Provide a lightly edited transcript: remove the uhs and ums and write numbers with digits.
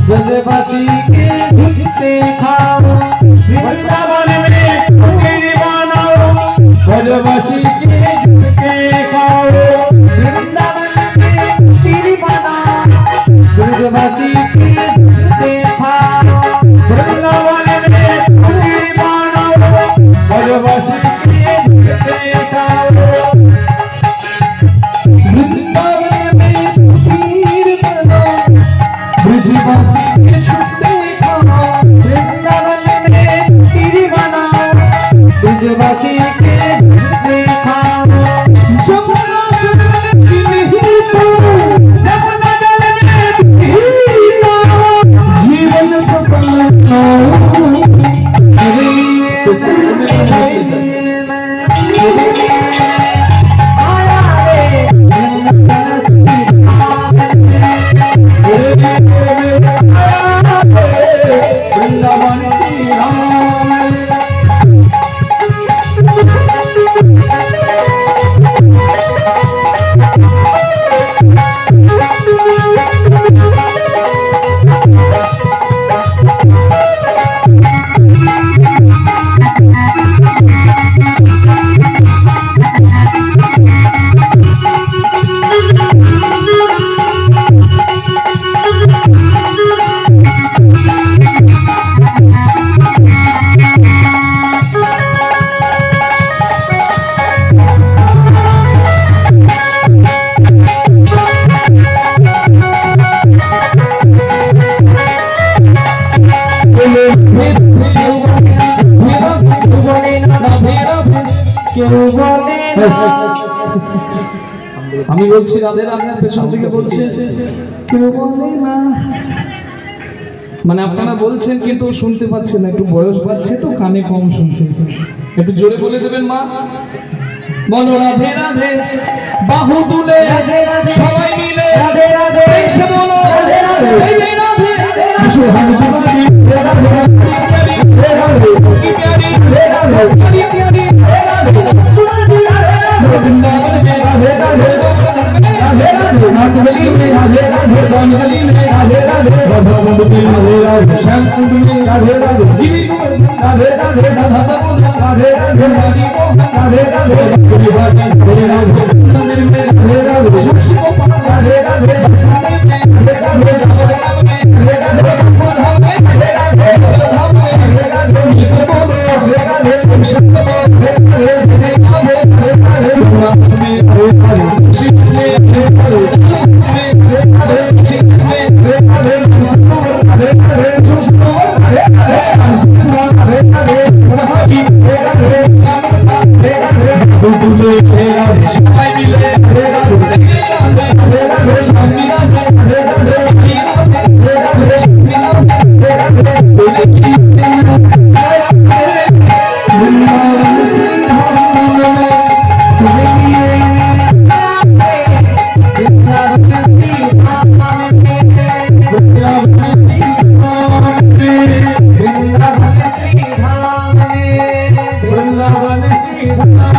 ब्रजवासी के झुकते खाओ वृंदावन में खीर बनाओ ब्रजवासी के झुकते खाओ वृंदावन में खीर बनाओ ब्रजवासी के झुकते खाओ वृंदावन में खीर बनाओ ब्रजवासी के झुकते खाओ वृंदावन में खीर बनाओ ब्रजवासी के छुट्टे खाओ वृंदावन में खीर बनाओ ब्रजवासी के छुट्टे खाओ जमुना जल की मिहिर जमुना जल में जीवन सफल हो আমি বলছি রাধে রাধে পেছন থেকে বলছে কেউ বলে না মানে আপনারা বলছেন কিন্তু শুনতে পাচ্ছেন না একটু বয়স বাড়ছে তো কানে কম শুনছে একটু জোরে বলে দেবেন মা বলো রাধে রাধে বাহু তুলে সবাই মিলে রাধে রাধে এসে বলো রাধে রাধে রাধে বিশু হাত তুলে রাধে রাধে কি প্যারি রাধে কি প্যারি রাধে वृंदावन में राधे राधे राधे राधे नाटगली में राधे राधे गानगली में राधे राधे राधा कुंड में राधे राधे श्याम कुंड में राधे राधे गिरी कुंड राधे राधे राधा कुंड राधे राधे रानी मोहन राधे राधे गुरुवारी राधे राधे मंदिर में राधे राधे साक्षी गोपाल राधे राधे बरसाने में राधे राधे जागरण में राधे राधे धाम में राधे राधे धाम में राधे राधे निकटों में राधे राधे शब्द में राधे राधे राधे राधे में हरे हरे शिव में हरे हरे में हरे हरे शिव में हरे हरे हरे हरे सुष्ठो हरे हरे हरे हरे महाजी हरे हरे हरे हरे बुलबुले हरे हरे शिवाय मिले हरे हरे हरे हरे शांति हरे हरे हरे हरे वृंदावन की